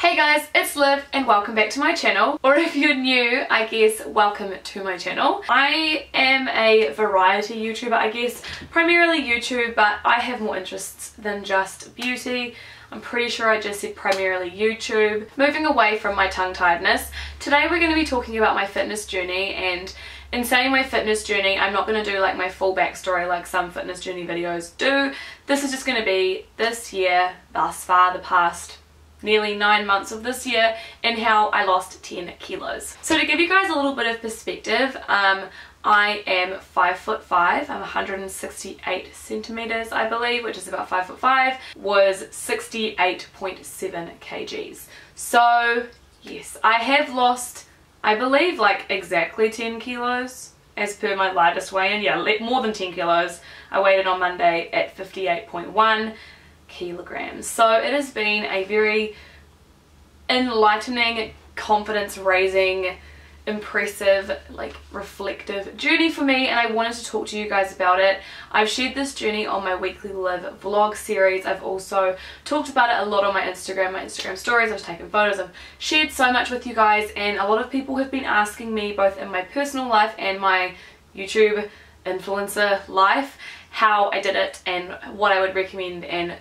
Hey guys, it's Liv and welcome back to my channel, or if you're new, I guess welcome to my channel. I am a variety YouTuber, I guess, primarily YouTube, but I have more interests than just beauty. I'm pretty sure I just said primarily YouTube. Moving away from my tongue tiredness, today we're going to be talking about my fitness journey, and in saying my fitness journey, I'm not going to do like my full backstory like some fitness journey videos do. This is just going to be this year, thus far, the past nearly 9 months of this year, and how I lost 10 kilos. So to give you guys a little bit of perspective, I am 5'5", I'm 168 centimeters I believe, which is about 5'5", was 68.7 kgs. So yes, I have lost, I believe, like exactly 10 kilos as per my latest weigh-in. Yeah, more than 10 kilos. I weighed in on Monday at 58.1 kilograms. So it has been a very enlightening, confidence raising, impressive, like reflective journey for me, and I wanted to talk to you guys about it. I've shared this journey on my weekly Live vlog series. I've also talked about it a lot on my Instagram stories. I've taken photos, I've shared so much with you guys, and a lot of people have been asking me, both in my personal life and my YouTube influencer life, how I did it and what I would recommend, and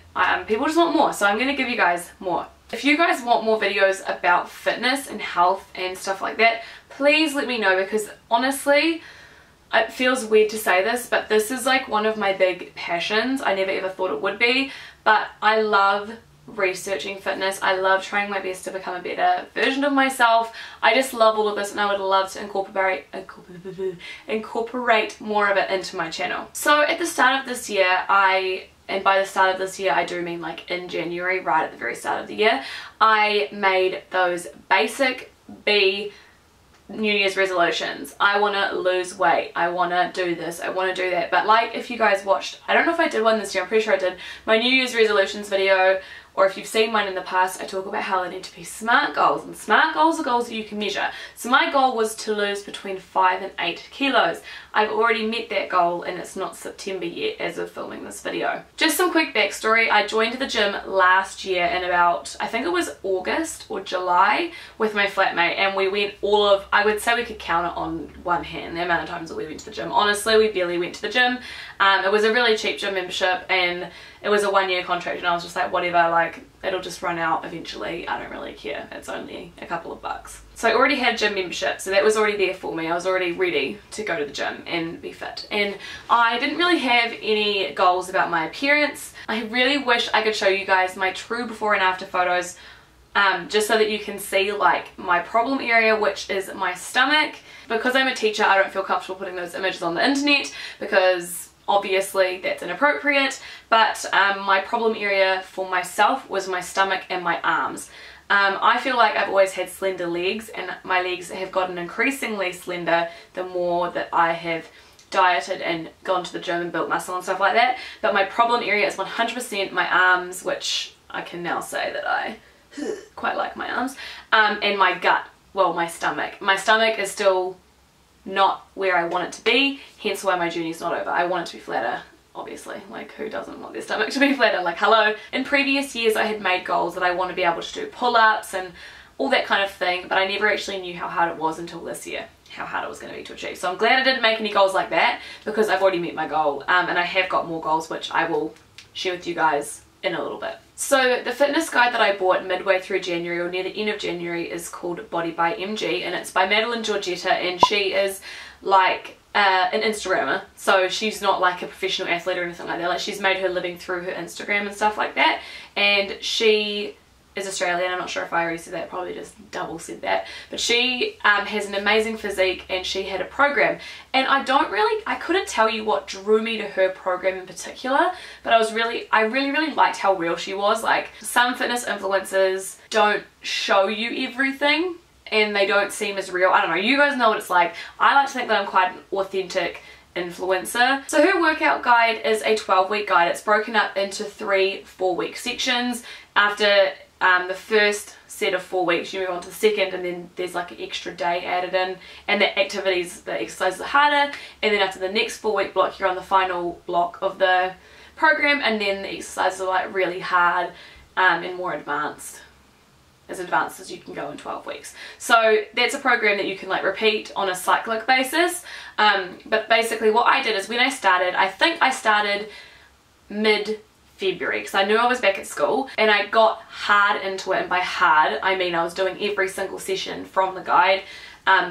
people just want more, so I'm going to give you guys more. If you guys want more videos about fitness and health and stuff like that, please let me know, because honestly, it feels weird to say this, but this is like one of my big passions. I never ever thought it would be, but I love researching fitness. I love trying my best to become a better version of myself. I just love all of this, and I would love to incorporate more of it into my channel. So at the start of this year, and by the start of this year I do mean like in January, right at the very start of the year, I made those basic B New Year's resolutions. I want to lose weight, I want to do this, I want to do that. But like, if you guys watched, I don't know if I did one this year, I'm pretty sure I did, my New Year's resolutions video, or if you've seen mine in the past, I talk about how they need to be SMART goals, and SMART goals are goals that you can measure. So my goal was to lose between 5 and 8 kilos. I've already met that goal, and it's not September yet as of filming this video. Just some quick backstory. I joined the gym last year in about, I think it was August or July, with my flatmate, and we went all of, I would say we could count it on one hand the amount of times that we went to the gym. Honestly, we barely went to the gym. It was a really cheap gym membership, and it was a 1-year contract, and I was just like, whatever, like, it'll just run out eventually, I don't really care, it's only a couple of bucks. So I already had gym membership, so that was already there for me. I was already ready to go to the gym and be fit, and I didn't really have any goals about my appearance. I really wish I could show you guys my true before and after photos, just so that you can see like my problem area, which is my stomach. Because I'm a teacher, I don't feel comfortable putting those images on the internet, because obviously that's inappropriate, but my problem area for myself was my stomach and my arms. I feel like I've always had slender legs, and my legs have gotten increasingly slender the more that I have dieted and gone to the gym and built muscle and stuff like that. But my problem area is 100% my arms, which I can now say that I quite like my arms, and my gut, well, my stomach. My stomach is still not where I want it to be, hence why my journey's not over. I want it to be flatter, obviously. Like, who doesn't want their stomach to be flatter? Like, hello. In previous years I had made goals that I want to be able to do pull-ups and all that kind of thing, but I never actually knew how hard it was until this year, how hard it was going to be to achieve. So I'm glad I didn't make any goals like that, because I've already met my goal, and I have got more goals, which I will share with you guys in a little bit. So the fitness guide that I bought midway through January, or near the end of January, is called Body by MG, and it's by Madeline Georgetta, and she is like an Instagrammer. So she's not like a professional athlete or anything like that. Like, she's made her living through her Instagram and stuff like that, and she is Australian. I'm not sure if I already said that, probably just double said that, but she has an amazing physique, and she had a program, and I couldn't tell you what drew me to her program in particular, but I really liked how real she was. Like, some fitness influencers don't show you everything, and they don't seem as real. I don't know, you guys know what it's like. I like to think that I'm quite an authentic influencer. So her workout guide is a 12-week guide. It's broken up into 3 4-week sections. After the first set of 4 weeks, you move on to the second, and then there's like an extra day added in, and the activities, the exercises are harder, and then after the next 4-week block, you're on the final block of the program, and then the exercises are like really hard and more advanced. as advanced as you can go in 12 weeks. So that's a program that you can like repeat on a cyclic basis. But basically what I did is when I started, I think I started mid-February because I knew I was back at school, and I got hard into it, and by hard I mean I was doing every single session from the guide,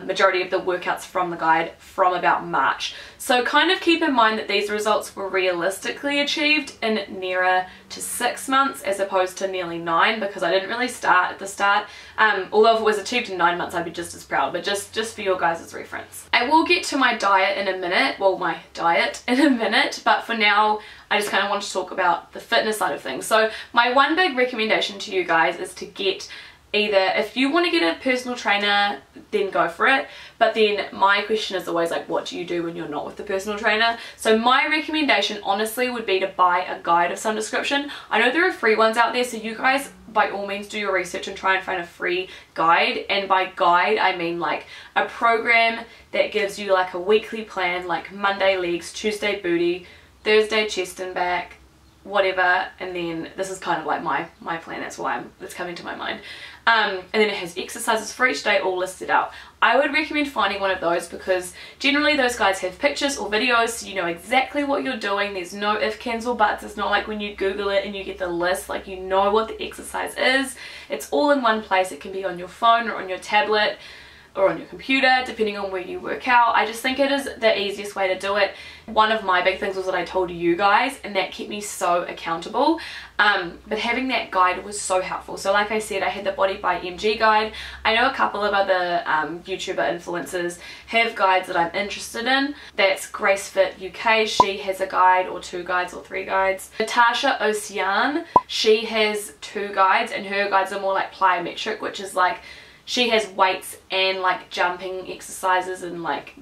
majority of the workouts from the guide from about March. So kind of keep in mind that these results were realistically achieved in nearer to 6 months as opposed to nearly 9, because I didn't really start at the start. Although if it was achieved in 9 months I'd be just as proud, but just for your guys' reference. I will get to my diet in a minute, well my diet in a minute, but for now I just kind of want to talk about the fitness side of things. So my one big recommendation to you guys is to get either, if you want to get a personal trainer, then go for it. But then my question is always like, what do you do when you're not with the personal trainer? So my recommendation honestly would be to buy a guide of some description. I know there are free ones out there, so you guys by all means do your research and try and find a free guide. And by guide I mean like a program that gives you like a weekly plan, like Monday legs, Tuesday booty, Thursday chest and back, whatever, and then this is kind of like my plan, that's why it's coming to my mind. And then it has exercises for each day all listed out. I would recommend finding one of those because generally those guides have pictures or videos, so you know exactly what you're doing. There's no if, cans or buts. It's not like when you Google it and you get the list, like you know what the exercise is. It's all in one place. It can be on your phone or on your tablet or on your computer, depending on where you work out. I just think it is the easiest way to do it. One of my big things was that I told you guys, and that kept me so accountable. But having that guide was so helpful. So like I said, I had the Body by MG guide. I know a couple of other YouTuber influencers have guides that I'm interested in. That's Grace Fit UK, she has a guide or 2 guides or 3 guides. Natasha Ocean, she has 2 guides, and her guides are more like plyometric, which is like she has weights and like jumping exercises and like,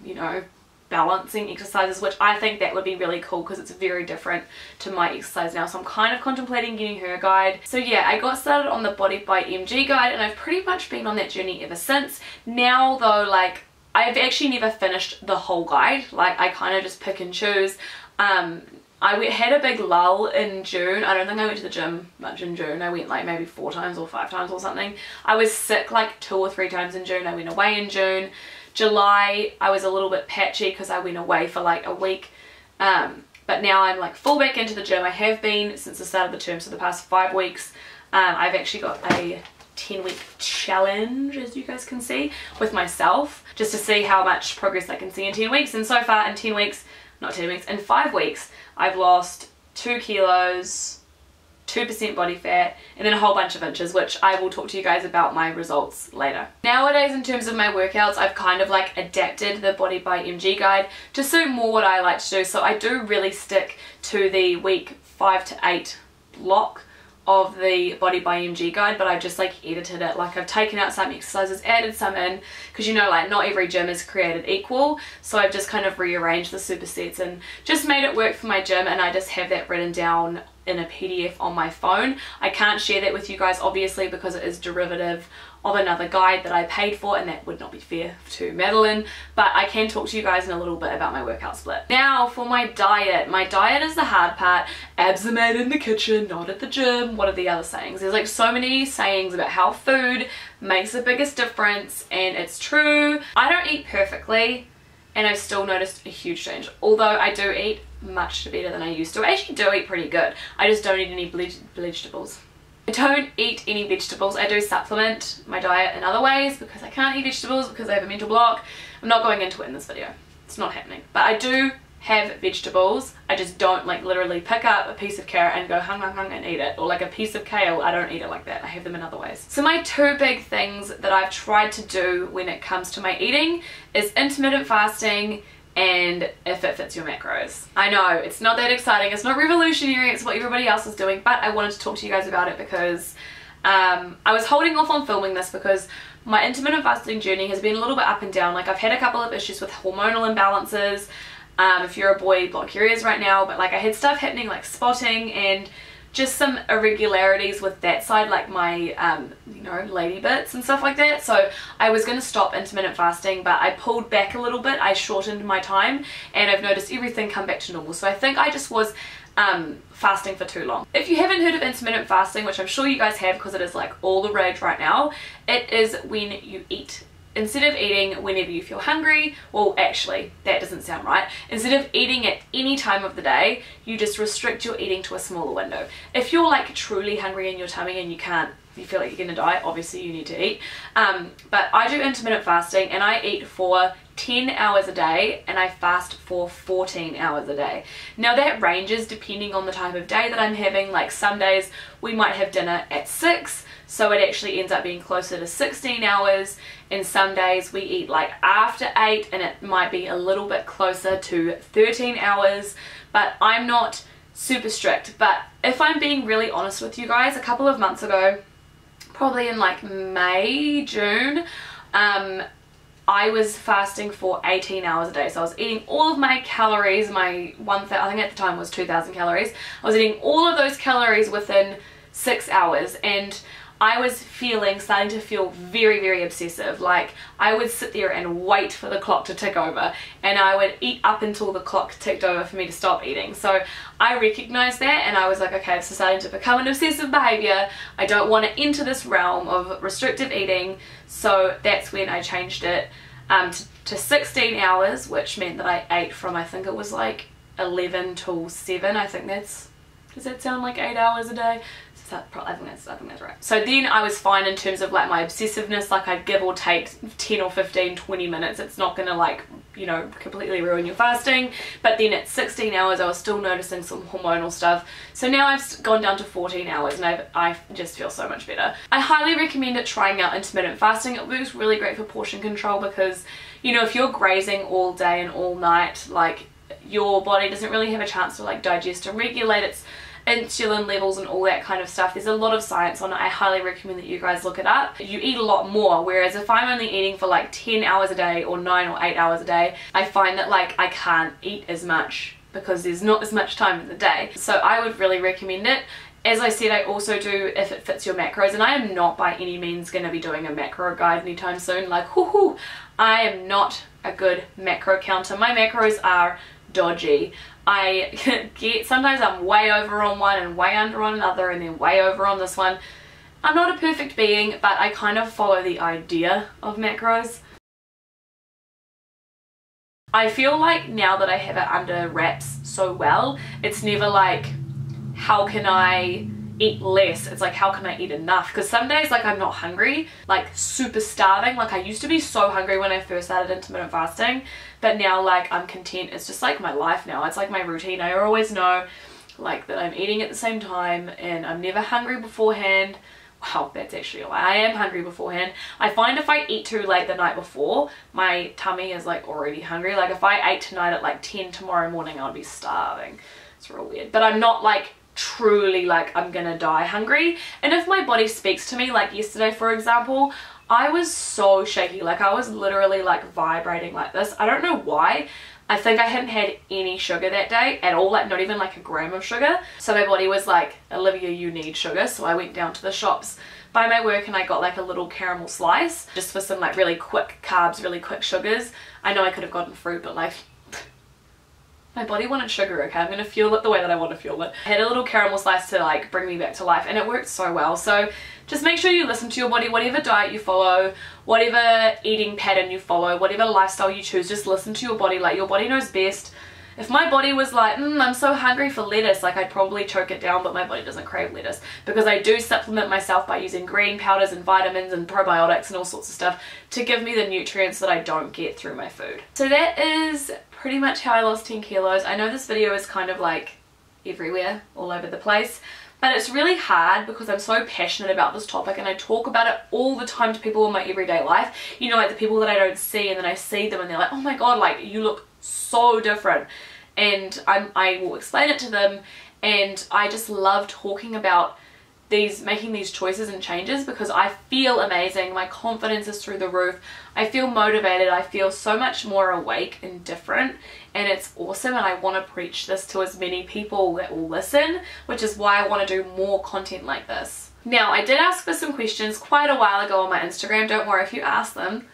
you know, balancing exercises, which I think that would be really cool because it's very different to my exercise now. So I'm kind of contemplating getting her a guide. So yeah, I got started on the Body by MG guide, and I've pretty much been on that journey ever since. Now though, like I've actually never finished the whole guide. Like I kind of just pick and choose. I had a big lull in June. I don't think I went to the gym much in June. I went like maybe 4 times or 5 times or something. I was sick like 2 or 3 times in June. I went away in June. July I was a little bit patchy because I went away for like a week. But now I'm like full back into the gym. I have been since the start of the term, so the past 5 weeks. I've actually got a 10-week challenge, as you guys can see, with myself, just to see how much progress I can see in 10 weeks. And so far in 10 weeks, not 10 weeks, in 5 weeks, I've lost 2 kilos, 2% body fat, and then a whole bunch of inches, which I will talk to you guys about my results later. Nowadays, in terms of my workouts, I've kind of like adapted the Body by MG guide to suit more what I like to do. So I do really stick to the week 5 to 8 block of the Body by MG guide, but I've just like edited it. Like I've taken out some exercises, added some in, because you know, like not every gym is created equal, so I've just kind of rearranged the supersets and just made it work for my gym, and I just have that written down in a PDF on my phone. I can't share that with you guys obviously because it is derivative of another guide that I paid for, and that would not be fair to Madeline, but I can talk to you guys in a little bit about my workout split. Now for my diet. My diet is the hard part. Abs are made in the kitchen, not at the gym. What are the other sayings? There's like so many sayings about how food makes the biggest difference, and it's true. I don't eat perfectly, and I've still noticed a huge change, although I do eat much better than I used to. I actually do eat pretty good. I just don't eat any vegetables. I don't eat any vegetables. I do supplement my diet in other ways because I can't eat vegetables because I have a mental block. I'm not going into it in this video. It's not happening. But I do have vegetables. I just don't like literally pick up a piece of carrot and go hung and eat it, or like a piece of kale. I don't eat it like that. I have them in other ways. So my 2 big things that I've tried to do when it comes to my eating is intermittent fasting and if it fits your macros. I know it's not that exciting, it's not revolutionary, it's what everybody else is doing, but I wanted to talk to you guys about it because I was holding off on filming this because my intermittent fasting journey has been a little bit up and down. Like I've had a couple of issues with hormonal imbalances. If you're a boy, block your ears right now, but like I had stuff happening like spotting and just some irregularities with that side, like my you know, lady bits and stuff like that. So I was going to stop intermittent fasting, but I pulled back a little bit. I shortened my time, and I've noticed everything come back to normal. So I think I just was fasting for too long. If you haven't heard of intermittent fasting, which I'm sure you guys have because it is like all the rage right now, it is when you eat. Instead of eating whenever you feel hungry, well actually that doesn't sound right, instead of eating at any time of the day, you just restrict your eating to a smaller window. If you're like truly hungry in your tummy and you feel like you're gonna die, obviously you need to eat. But I do intermittent fasting and I eat for 10 hours a day and I fast for 14 hours a day. Now that ranges depending on the type of day that I'm having. Like some days we might have dinner at 6, so it actually ends up being closer to 16 hours, and some days we eat like after 8 and it might be a little bit closer to 13 hours, but I'm not super strict. But if I'm being really honest with you guys, a couple of months ago, probably in like May, June, I was fasting for 18 hours a day. So I was eating all of my calories, I think at the time was 2,000 calories. I was eating all of those calories within 6 hours, and I was starting to feel very, very obsessive. Like I would sit there and wait for the clock to tick over, and I would eat up until the clock ticked over for me to stop eating. So I recognized that and I was like, okay, this is starting to become an obsessive behavior. I don't want to enter this realm of restrictive eating. So that's when I changed it to 16 hours, which meant that I ate from, I think it was like 11 till 7. I think does that sound like 8 hours a day? I think that's right. So then I was fine in terms of like my obsessiveness. Like I'd give or take 10 or 15, 20 minutes. It's not gonna like, you know, completely ruin your fasting. But then at 16 hours I was still noticing some hormonal stuff. So now I've gone down to 14 hours and I just feel so much better. I highly recommend trying out intermittent fasting. It works really great for portion control because, you know, if you're grazing all day and all night, like your body doesn't really have a chance to like digest and regulate its insulin levels and all that kind of stuff. There's a lot of science on it. I highly recommend that you guys look it up. You eat a lot more, whereas if I'm only eating for like 10 hours a day or 9 or 8 hours a day, I find that like I can't eat as much because there's not as much time in the day. So I would really recommend it. As I said, I also do if it fits your macros, and I am not by any means going to be doing a macro guide anytime soon. Like, I am not a good macro counter. My macros are dodgy. Sometimes I'm way over on one and way under on another and then way over on this one. I'm not a perfect being, but I kind of follow the idea of macros. I feel like now that I have it under wraps so well, it's never like, how can I eat less? It's like, how can I eat enough? Because some days like I'm not hungry, like super starving. Like I used to be so hungry when I first started intermittent fasting, but now like I'm content. It's just like my life now. It's like my routine. I always know like that I'm eating at the same time and I'm never hungry beforehand. Wow, that's actually a lie. I am hungry beforehand. I find if I eat too late the night before, my tummy is like already hungry. Like if I ate tonight at like 10 tomorrow morning, I'd be starving. It's real weird. But I'm not like truly like I'm gonna die hungry. And if my body speaks to me, like yesterday for example, I was so shaky. Like I was literally like vibrating like this. I don't know why. I think I hadn't had any sugar that day at all, like not even like a gram of sugar. So my body was like, Olivia, you need sugar. So I went down to the shops by my work and I got like a little caramel slice just for some like really quick carbs, really quick sugars. I know I could have gotten fruit, but like my body wanted sugar, okay? I'm going to fuel it the way that I want to fuel it. I had a little caramel slice to like bring me back to life and it worked so well. So just make sure you listen to your body, whatever diet you follow, whatever eating pattern you follow, whatever lifestyle you choose, just listen to your body. Like your body knows best. If my body was like, I'm so hungry for lettuce, like I'd probably choke it down, but my body doesn't crave lettuce because I do supplement myself by using green powders and vitamins and probiotics and all sorts of stuff to give me the nutrients that I don't get through my food. So that is pretty much how I lost 10 kilos. I know this video is kind of like everywhere, all over the place, but it's really hard because I'm so passionate about this topic and I talk about it all the time to people in my everyday life. You know, like the people that I don't see and then I see them and they're like, oh my god, like you look so different. And I will explain it to them, and I just love talking about making these choices and changes because I feel amazing. My confidence is through the roof. I feel motivated. I feel so much more awake and different, and it's awesome, and I want to preach this to as many people that will listen, which is why I want to do more content like this. Now, I did ask for some questions quite a while ago on my Instagram. Don't worry if you ask them.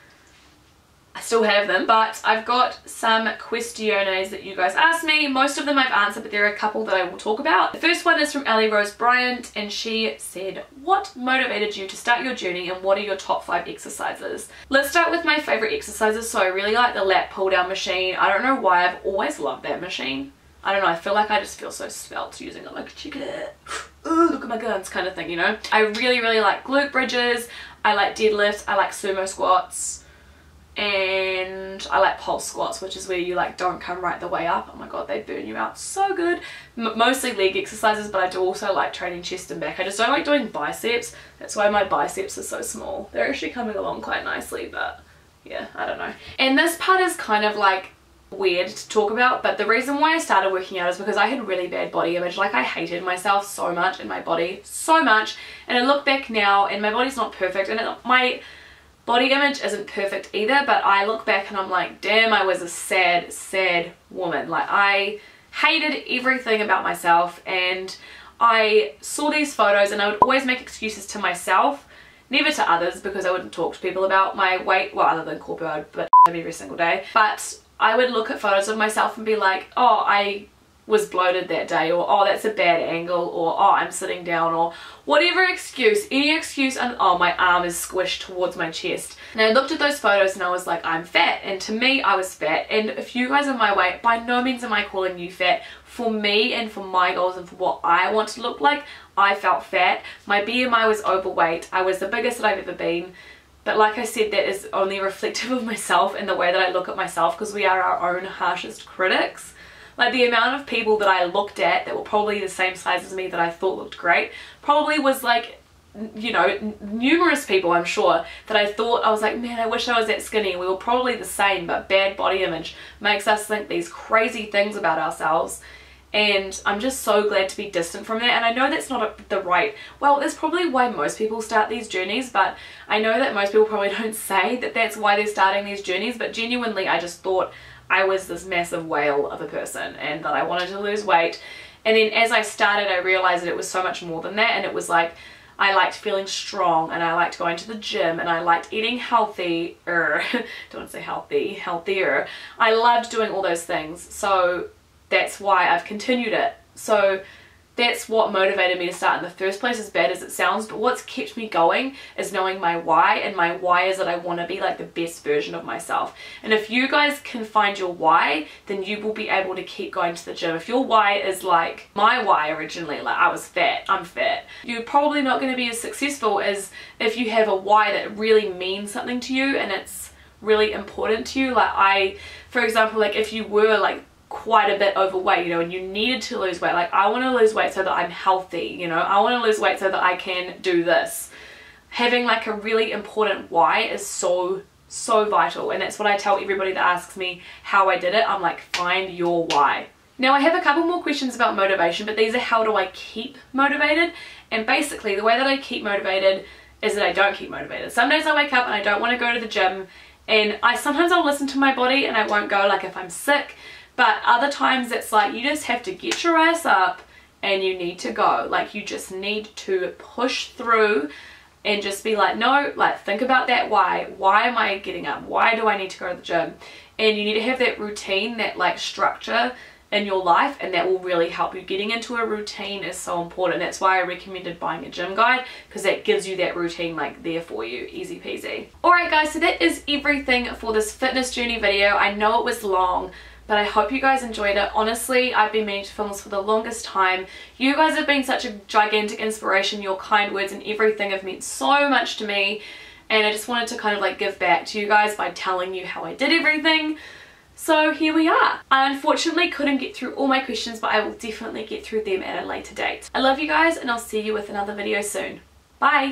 I still have them, but I've got some questionnaires that you guys asked me. Most of them I've answered, but there are a couple that I will talk about. The first one is from Ellie Rose Bryant, and she said, what motivated you to start your journey and what are your top 5 exercises? Let's start with my favorite exercises. So I really like the lat pull down machine. I don't know why, I've always loved that machine. I don't know, I feel like I just feel so svelte using it, like check it. Ooh, look at my guns kind of thing, you know. I really like glute bridges, I like deadlifts, I like sumo squats, and I like pulse squats, which is where you like don't come right the way up. Oh my god, they burn you out so good. Mostly leg exercises, but I do also like training chest and back. I just don't like doing biceps. That's why my biceps are so small. They're actually coming along quite nicely, but yeah, I don't know. And this part is kind of like weird to talk about, but the reason why I started working out is because I had really bad body image. Like I hated myself so much in my body, so much, and I look back now and my body's not perfect, and my body image isn't perfect either, but I look back and I'm like, damn, I was a sad woman. Like I hated everything about myself, and I saw these photos and I would always make excuses to myself, never to others, because I wouldn't talk to people about my weight, well, other than corporate, but every single day. But I would look at photos of myself and be like, oh, I was bloated that day, or oh, that's a bad angle, or oh, I'm sitting down, or whatever excuse, any excuse, and oh, my arm is squished towards my chest. And I looked at those photos and I was like, I'm fat, and to me I was fat. And if you guys are my weight, by no means am I calling you fat. For me and for my goals and for what I want to look like, I felt fat. My BMI was overweight. I was the biggest that I've ever been. But like I said, that is only reflective of myself and the way that I look at myself, because we are our own harshest critics. Like the amount of people that I looked at that were probably the same size as me that I thought looked great probably was like, you know, numerous people, I'm sure, that I thought, I was like, man, I wish I was that skinny. We were probably the same, but bad body image makes us think these crazy things about ourselves. And I'm just so glad to be distant from that. And I know that's not the right, well, that's probably why most people start these journeys, but I know that most people probably don't say that that's why they're starting these journeys, but genuinely I just thought I was this massive whale of a person and that I wanted to lose weight. And then as I started, I realized that it was so much more than that, and it was like, I liked feeling strong, and I liked going to the gym, and I liked eating healthier, don't want to say healthy, healthier. I loved doing all those things, so that's why I've continued it. So that's what motivated me to start in the first place, as bad as it sounds. But what's kept me going is knowing my why, and my why is that I want to be like the best version of myself. And if you guys can find your why, then you will be able to keep going to the gym. If your why is like my why originally, like I was fat, I'm fat, you're probably not going to be as successful as if you have a why that really means something to you and it's really important to you. Like for example, like if you were like quite a bit overweight, you know, and you needed to lose weight, like I want to lose weight so that I'm healthy, you know, I want to lose weight so that I can do this. Having like a really important why is so vital, and that's what I tell everybody that asks me how I did it. I'm like, find your why. Now I have a couple more questions about motivation, but these are how do I keep motivated. And basically the way that I keep motivated is that I don't keep motivated. Some days I wake up and I don't want to go to the gym, and sometimes I'll listen to my body and I won't go, like if I'm sick. But other times it's like you just have to get your ass up and you need to go. Like you just need to push through and just be like, no, like think about that why. Why am I getting up? Why do I need to go to the gym? And you need to have that routine, that like structure in your life, and that will really help you. Getting into a routine is so important. That's why I recommended buying a gym guide, because that gives you that routine like there for you, easy peasy. Alright guys, so that is everything for this fitness journey video. I know it was long, but I hope you guys enjoyed it. Honestly, I've been meaning to film this for the longest time. You guys have been such a gigantic inspiration. Your kind words and everything have meant so much to me, and I just wanted to kind of like give back to you guys by telling you how I did everything. So here we are. I unfortunately couldn't get through all my questions, but I will definitely get through them at a later date. I love you guys, and I'll see you with another video soon. Bye!